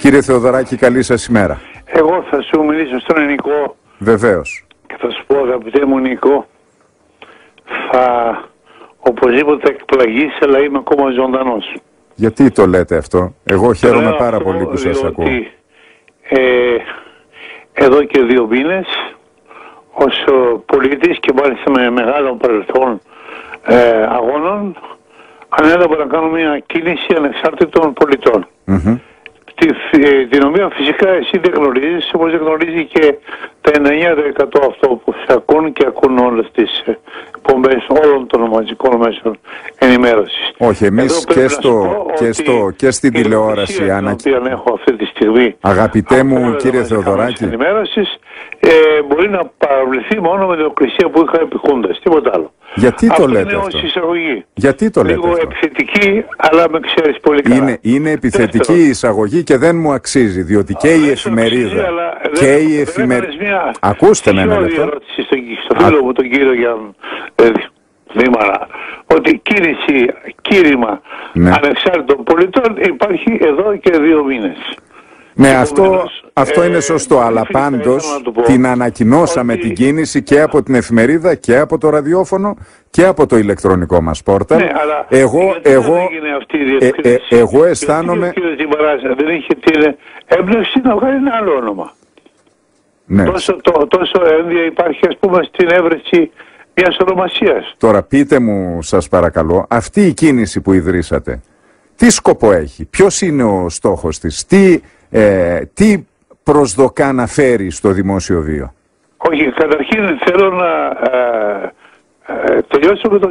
Κύριε Θεοδωράκη, καλή σας ημέρα. Εγώ θα σου μιλήσω στον Νικό. Βεβαίως. Και θα σου πω, αγαπητέ μου Νικό, θα οπωσδήποτε εκπλαγείς, αλλά είμαι ακόμα ζωντανός. Γιατί το λέτε αυτό? Εγώ χαίρομαι πάρα πολύ που σας ακούω. Εδώ και 2 μήνες, ως πολίτης και μάλιστα με μεγάλο παρελθόν αγώνων, ανέλαβα να κάνω μια κίνηση ανεξάρτητων πολιτών. Την οποία φυσικά εσύ δεν γνωρίζεις, όπως δεν γνωρίζει και τα 99% αυτό που σε ακούν και ακούν όλες τις εκπομπές όλων των μαζικών μέσων ενημέρωσης. Όχι, εμείς και στην τηλεόραση, την οποία έχω αυτή τη στιγμή, αγαπητέ μου κύριε Θεοδωράκη, ενημέρωσης, μπορεί να παραβληθεί μόνο με την εκκλησία που είχα επί Χούντας, τίποτα άλλο. Γιατί το λέτε αυτό? Γιατί το λέτε λίγο αυτό? επιθετική, αλλά με ξέρεις πολύ καλά. Είναι επιθετική η εισαγωγή και δεν μου αξίζει, διότι και η εφημερίδα και η εφημερίδα... Ακούστε με ένα λεπτό. Ερώτηση στο φίλο μου τον κύριο Γιάννη Δήμαρα, ότι κήρυμα ανεξάρτητων πολιτών υπάρχει εδώ και 2 μήνες. Ναι, αυτό είναι σωστό, αλλά πάντως την ανακοινώσαμε την κίνηση και από την εφημερίδα και από το ραδιόφωνο και από το ηλεκτρονικό μας πόρταλ. Ναι, αλλά εγώ αισθάνομαι... Ο κύριος Δημαράς δεν είχε την έμπνευση να βγάλει ένα άλλο όνομα. Ναι. Τόσο ένδια υπάρχει, ας πούμε, στην έβρεση μιας ονομασίας. Τώρα πείτε μου, σας παρακαλώ, αυτή η κίνηση που ιδρύσατε, τι σκοπό έχει, ποιος είναι ο στόχος της, τι προσδοκά να φέρει στο δημόσιο βίο? Όχι, καταρχήν θέλω να τελειώσω με το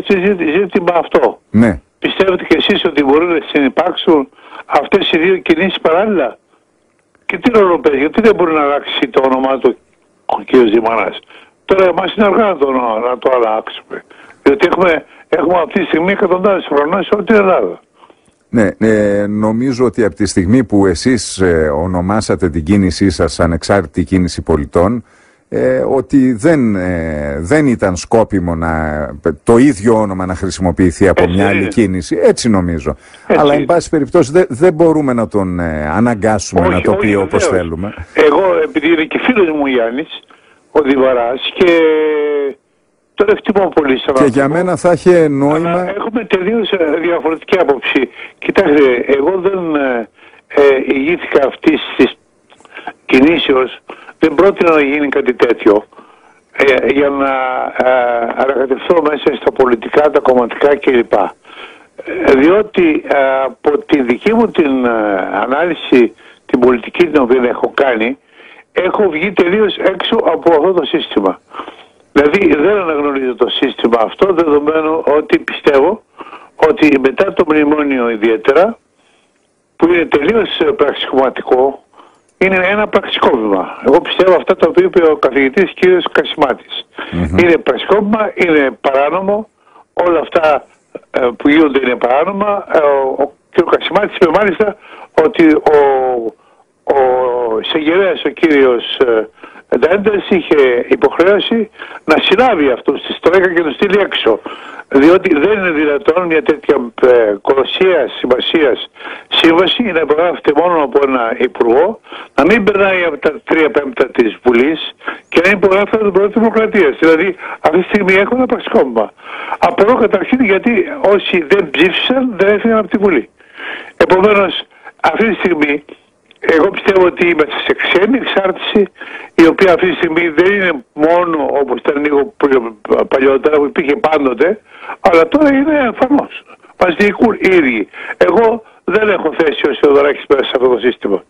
ζήτημα αυτό. Ναι. Πιστεύετε και εσείς ότι μπορούν να συνυπάρξουν αυτές οι 2 κινήσεις παράλληλα? Και τι ρόλο παίζει, γιατί δεν μπορεί να αλλάξει το όνομά του ο κ. Ζημανάς? Τώρα εμάς είναι αργά να το αλλάξουμε. Διότι έχουμε αυτή τη στιγμή εκατοντάδες φρονές σε όλη την Ελλάδα. Ναι, νομίζω ότι από τη στιγμή που εσείς ονομάσατε την κίνησή σας ανεξάρτητη κίνηση πολιτών, ότι δεν ήταν σκόπιμο το ίδιο όνομα να χρησιμοποιηθεί από μια άλλη κίνηση. Έτσι νομίζω. Αλλά εν πάση περιπτώσει δεν μπορούμε να τον αναγκάσουμε να το πει όπως θέλουμε. Εγώ, επειδή είναι και φίλος μου Γιάννης, ο Διβαράς, και το εκτιμώ πολύ σαν και για μένα θα είχε νόημα. Αλλά έχουμε τελείως διαφορετική άποψη. Κοιτάξτε, εγώ δεν ηγήθηκα αυτής της κινήσεως, δεν πρότεινα να γίνει κάτι τέτοιο για να ανακατευθώ μέσα στα πολιτικά, τα κομματικά κλπ. Διότι από τη δική μου την ανάλυση, την πολιτική την οποία έχω κάνει, έχω βγει τελείως έξω από αυτό το σύστημα. Δηλαδή δεν αναγνωρίζω το σύστημα αυτό, δεδομένου ότι πιστεύω ότι μετά το μνημόνιο ιδιαίτερα, που είναι τελείως πραξικοπηματικό, είναι ένα πραξικόπημα. Εγώ πιστεύω αυτά τα οποία είπε ο καθηγητής κ. Κασιμάτης. Είναι πραξικόπημα, είναι παράνομο, όλα αυτά που γίνονται είναι παράνομα. Ο κ. Κασιμάτης είπε μάλιστα ότι ο εισαγγελέας, ο κύριος Ντέντες, είχε υποχρέωση να συλλάβει αυτούς της Τρόικα και να στείλει έξω. Διότι δεν είναι δυνατόν μια τέτοια κολοσσία σημασίας σύμβαση να υπογράφεται μόνο από ένα υπουργό, να μην περνάει από τα 3/5 της Βουλής και να υπογράφεται από την Πρώτη Δημοκρατία. Δηλαδή αυτή τη στιγμή έχω ένα πραξικόπημα. Απορώ καταρχήν γιατί όσοι δεν ψήφισαν δεν έφυγαν από τη Βουλή. Επομένως αυτή τη στιγμή εγώ πιστεύω ότι είμαστε σε ξένη εξάρτηση, η οποία αυτή τη στιγμή δεν είναι μόνο όπως ήταν λίγο παλιότερα που υπήρχε πάντοτε, αλλά τώρα είναι εμφανώς. Μας διοικούν οι ίδιοι. Εγώ δεν έχω θέση ως Θεοδωράκης μέσα σε αυτό το σύστημα.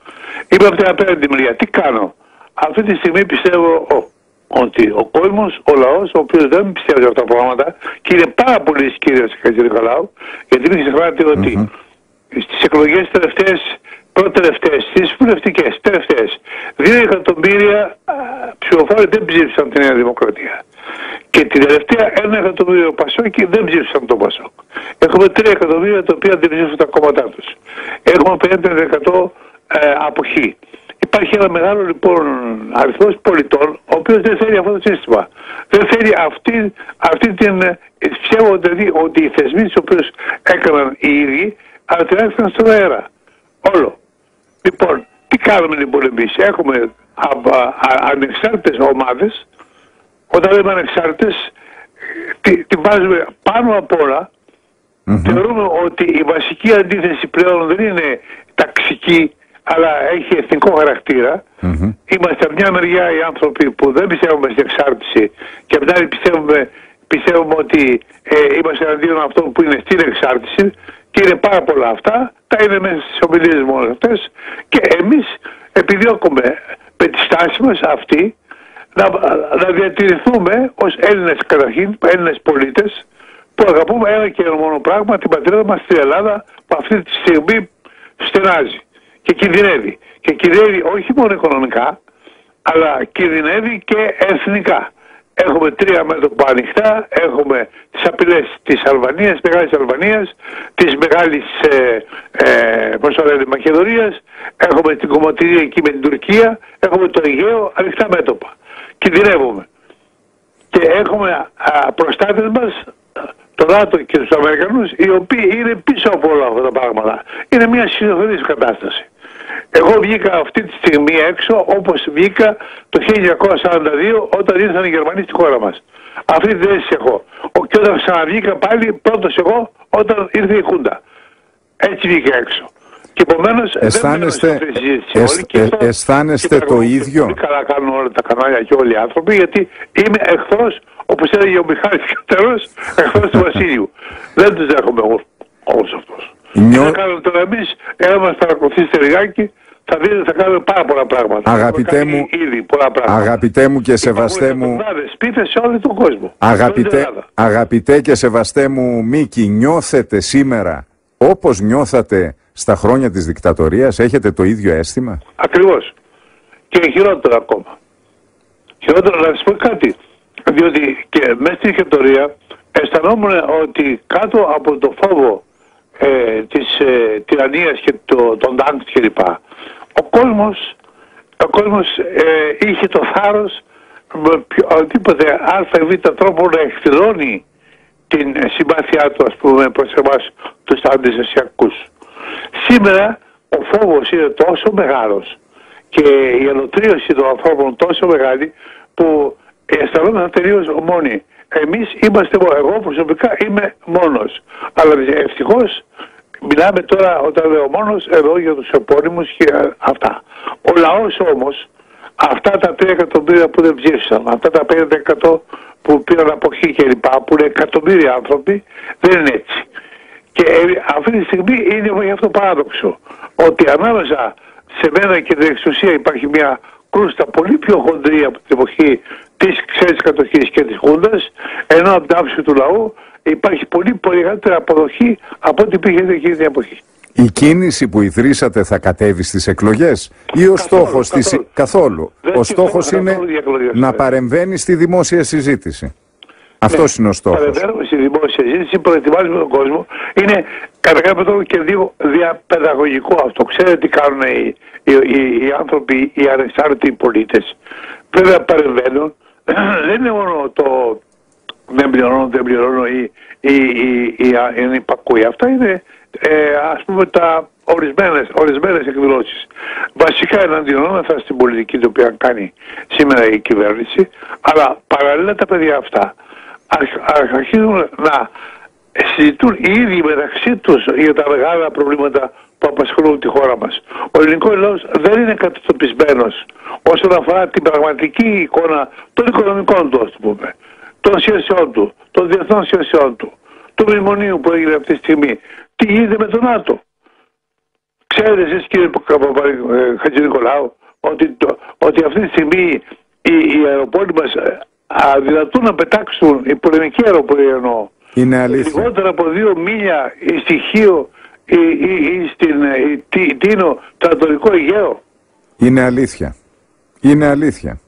Είμαι από την απέναντι μεριά. Τι κάνω? Αυτή τη στιγμή πιστεύω ότι ο κόσμος, ο λαός, ο οποίος δεν πιστεύει σε αυτά τα πράγματα, και είναι πάρα πολύ ισχυρός σε Χατζηνικολάου, γιατί μην ξεχνάτε ότι στις εκλογές προτελευταίες, στις βουλευτικές, τελευταίες, 2 εκατομμύρια ψηφοφόροι δεν ψήφισαν τη Νέα Δημοκρατία. Και την τελευταία 1 εκατομμύριο Πασόκοι δεν ψήφισαν τον Πασόκ. Έχουμε 3 εκατομμύρια τα οποία δεν ψήφισαν τα κόμματά τους. Έχουμε 50% αποχή. Υπάρχει ένα μεγάλο λοιπόν αριθμός πολιτών, ο οποίος δεν θέλει αυτό το σύστημα. Δεν θέλει αυτή την πιστεύω δηλαδή ότι οι θεσμοί τους οποίους έκαναν οι ίδιοι, αλλά την έφυγαν στον αέρα. Όλο. Λοιπόν, Τι κάνουμε λοιπόν εμείς? Έχουμε ανεξάρτητες ομάδες. Όταν λέμε ανεξάρτητες, τη βάζουμε πάνω απ' όλα. Θεωρούμε ότι η βασική αντίθεση πλέον δεν είναι ταξική, αλλά έχει εθνικό χαρακτήρα. Είμαστε από μια μεριά οι άνθρωποι που δεν πιστεύουμε στην εξάρτηση και από την άλλη πιστεύουμε ότι είμαστε εναντίον αυτών που είναι στην εξάρτηση, και είναι πάρα πολλά αυτά. Τα είναι μέσα στις ομιλίες μόνο αυτές, και εμείς επιδιώκουμε με τη στάση μας αυτή να διατηρηθούμε ως Έλληνες, καταρχήν Έλληνες πολίτες, που αγαπούμε ένα και ένα μόνο πράγμα, την πατρίδα μας, στην Ελλάδα, που αυτή τη στιγμή στενάζει και κινδυνεύει. Και κινδυνεύει όχι μόνο οικονομικά, αλλά κινδυνεύει και εθνικά. Έχουμε 3 μέτωπα ανοιχτά, έχουμε τις απειλές της Αλβανίας, Μεγάλης Αλβανίας, της Μεγάλης Μακεδονίας, έχουμε την κομματηρία εκεί με την Τουρκία, έχουμε το Αιγαίο, ανοιχτά μέτωπα. Κινδυνεύουμε. Και έχουμε προστάτες μας, το ΝΑΤΟ και τους Αμερικανούς, οι οποίοι είναι πίσω από όλα αυτά τα πράγματα. Είναι μια σχιζοφρενής κατάσταση. Εγώ βγήκα αυτή τη στιγμή έξω όπως βγήκα το 1942 όταν ήρθαν οι Γερμανοί στη χώρα μας. Αυτή τη θέση έχω. Και όταν ξαναβγήκα πάλι πρώτος εγώ όταν ήρθε η Χούντα. Έτσι βγήκα έξω. Και επομένως αισθάνεστε το ίδιο? Πολύ καλά κάνουν όλα τα κανάλια και όλοι οι άνθρωποι, γιατί είμαι εχθρός, όπως έλεγε ο Μιχάλης Κατέρος, εχθρός του Βασίλειου. Δεν τους δέχομαι όλους αυτούς. Θα κάνουμε τώρα εμείς, εάν μας παρακολουθήσετε λιγάκι, θα δείτε, θα κάνουμε πάρα πολλά πράγματα. Αγαπητέ μου και σεβαστέ μου, σπίτι σε όλο τον κόσμο. Αγαπητέ και σεβαστέ μου Μίκη, νιώθετε σήμερα όπως νιώθατε στα χρόνια της δικτατορίας? Έχετε το ίδιο αίσθημα? Ακριβώς. Και χειρότερο ακόμα. Χειρότερο, να σας πω κάτι. Διότι και μέσα στην δικτατορία αισθανόμουν ότι κάτω από το φόβο της τυραννίας και των τάγκς κλπ. Ο κόσμος είχε το θάρρος με οποιοδήποτε α ή β τρόπο να εκδηλώνει την συμπάθειά του, ας πούμε, προς εμάς τους αντιστασιακούς. Σήμερα ο φόβος είναι τόσο μεγάλος και η ελωτρίωση των ανθρώπων τόσο μεγάλη που αισθανόμαστε τελείως μόνοι. Εμείς είμαστε, εγώ προσωπικά είμαι μόνος, αλλά ευτυχώς μιλάμε τώρα, όταν λέω μόνος, εδώ για τους επώνυμους και αυτά. Ο λαός όμως, αυτά τα 3 εκατομμύρια που δεν ψήφισαν, αυτά τα 5% που πήραν αποχή κλπ, που είναι εκατομμύρια άνθρωποι, δεν είναι έτσι. Και αυτή τη στιγμή είναι γι' αυτό παράδοξο, ότι ανάμεσα σε μένα και την εξουσία υπάρχει μια κρούστα πολύ πιο χοντρή από την εποχή της ξένης κατοχής και της Χούντας, ενώ από την άψη του λαού υπάρχει πολύ μεγαλύτερη αποδοχή από ό,τι υπήρχε εκείνη την εποχή. Η κίνηση που ιδρύσατε θα κατέβει στις εκλογές ή ο στόχος της... Καθόλου. Ο στόχος είναι να παρεμβαίνει στη δημόσια συζήτηση. Αυτός είναι ο στόχος. Παρεμβαίνουμε στη δημόσια συζήτηση, προετοιμάζουμε τον κόσμο. Είναι κατά κάποιο τρόπο και λίγο διαπαιδαγωγικό αυτό. Ξέρετε τι κάνουν οι άνθρωποι, οι ανεξάρτητοι πολίτες. Βέβαια παρεμβαίνουν. Δεν είναι μόνο το δεν πληρώνω ή είναι υπακούει. Αυτά είναι ας πούμε τα ορισμένες εκδηλώσεις. Βασικά εναντιονόμεθα στην πολιτική την οποία κάνει σήμερα η κυβέρνηση, αλλά παραλλήλα τα παιδιά αυτά αρχίζουν να συζητούν οι ίδιοι μεταξύ τους για τα μεγάλα προβλήματα που απασχολούν τη χώρα μας. Ο ελληνικός λαός δεν είναι κατατοπισμένος όσον αφορά την πραγματική εικόνα των οικονομικών του, ας το πούμε, των σχέσεών του, των διεθνών σχέσεών του, του μνημονίου που έγινε αυτή τη στιγμή. Τι γίνεται με τον ΝΑΤΟ? Ξέρετε εσείς, κύριε Χατζηνικολάου, ότι αυτή τη στιγμή οι αεροπόροι μας αδυνατούν να πετάξουν, οι πολεμικοί αεροπόροι εννοώ, είναι αλήθεια, λιγότερα από 2 μίλια στοιχείο ή στην Τίνο, το Ανατολικό Αιγαίο. Είναι αλήθεια. Είναι αλήθεια.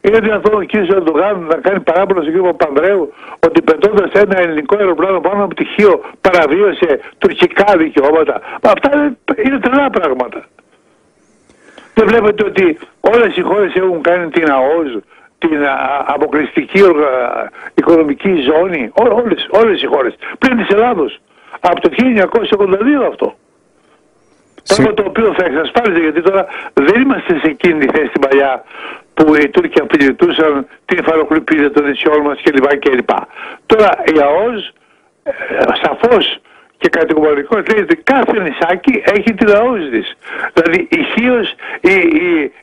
Είναι δυνατόν ο κ. Ερντογάν να κάνει παράπονο στον κ. Παπανδρέου ότι πετώντας ένα ελληνικό αεροπλάνο πάνω από πτυχίο παραβίωσε τουρκικά δικαιώματα? Αυτά είναι τρελά πράγματα. Δεν βλέπετε ότι όλες οι χώρες έχουν κάνει την ΑΟΣ, την αποκλειστική οικονομική ζώνη? Όλες οι χώρες. Πλην της Ελλάδος. Από το 1982 αυτό. Πράγμα το οποίο θα εξασφάλιζε, γιατί τώρα δεν είμαστε σε εκείνη τη θέση την παλιά που οι Τούρκοι απειλητούσαν την εφαλοκληπίδα των νησιών μας κλπ. Τώρα η ΑΟΣ σαφώς και κατηγορικώς λέει ότι κάθε νησάκι έχει την ΑΟΣ της. Δηλαδή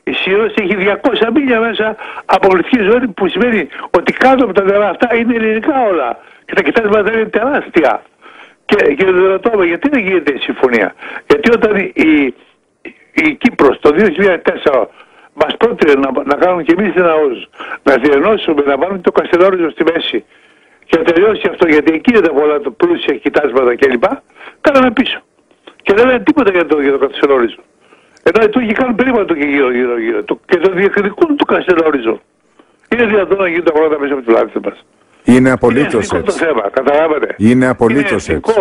η Σύρος έχει 200 μίλια μέσα από πολιτική ζώνη, που σημαίνει ότι κάτω από τα νερά αυτά είναι ελληνικά όλα. Και τα κοιτάσματα είναι τεράστια. Και δεν ρωτώ, γιατί δεν γίνεται η συμφωνία? Γιατί όταν η Κύπρος το 2004 μας πρότεινε να κάνουμε και εμείς την ΑΟΣ, να διενώσουμε, να βάλουμε το Καστελόριζο στη μέση και να τελειώσει αυτό, γιατί εκεί είναι τα πολλά πλούσια κοιτάσματα κλπ. Κάναμε πίσω. Και δεν λένε τίποτα για το Καστελόριζο. Ενώ οι Τούρκοι κάνουν περίπου το και γύρω και το διεκδικούν το Καστελόριζο. Είναι δυνατόν να γίνουν τα πράγματα μέσα από τη πλάτη μας? Είναι απολύτως έτσι. Το θέμα, καταλάβατε. Είναι απολύτως έτσι.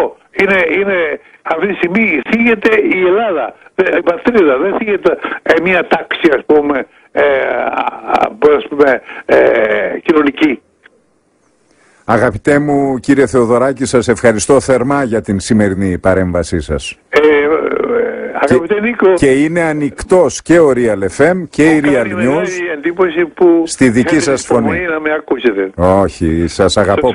Είναι αυτή τη στιγμή θίγεται η Ελλάδα, η πατρίδα, δεν θίγεται μια τάξη, ας πούμε, κοινωνική. Αγαπητέ μου κύριε Θεοδωράκη, σας ευχαριστώ θερμά για την σημερινή παρέμβασή σας. Αγαπητέ Νίκο, και είναι ανοιχτός και ο Real FM και η Real News στη δική σας φωνή. Να με ακούσετε. Όχι, σας αγαπώ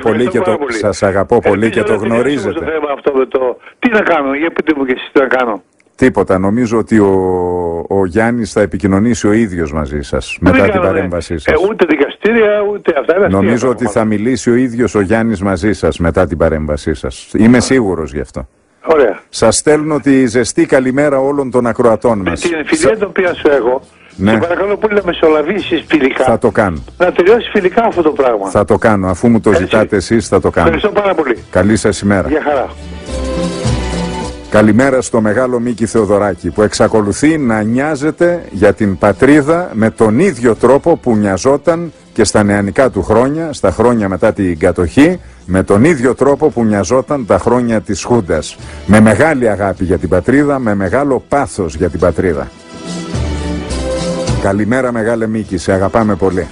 πολύ και το γνωρίζετε. Το θέμα αυτό με το... Τι να κάνω, για πείτε μου και εσείς τι να κάνω. Τίποτα. Νομίζω ότι ο Γιάννης θα επικοινωνήσει ο ίδιος μαζί σας μετά την παρέμβασή σας. Ούτε δικαστήρια, ούτε αυτά. Νομίζω ότι θα μιλήσει ο ίδιος ο Γιάννης μαζί σας μετά την παρέμβασή σας. Είμαι σίγουρος γι' αυτό. Ωραία. Σας στέλνω τη ζεστή καλημέρα όλων των ακροατών μας. Την φιλία την οποία σου έχω, ναι. Σε παρακαλώ πολύ να μεσολαβήσεις φιλικά. Θα το κάνω. Να τελειώσει φιλικά αυτό το πράγμα. Θα το κάνω. Αφού μου το ζητάτε εσείς, θα το κάνω. Ευχαριστώ πάρα πολύ. Καλή σας ημέρα. Γεια χαρά. Καλημέρα στο μεγάλο Μίκη Θεοδωράκη, που εξακολουθεί να νοιάζεται για την πατρίδα με τον ίδιο τρόπο που νοιαζόταν και στα νεανικά του χρόνια, στα χρόνια μετά την κατοχή, με τον ίδιο τρόπο που νοιαζόταν τα χρόνια της Χούντας. Με μεγάλη αγάπη για την πατρίδα, με μεγάλο πάθος για την πατρίδα. Καλημέρα μεγάλε Μίκη, σε αγαπάμε πολύ.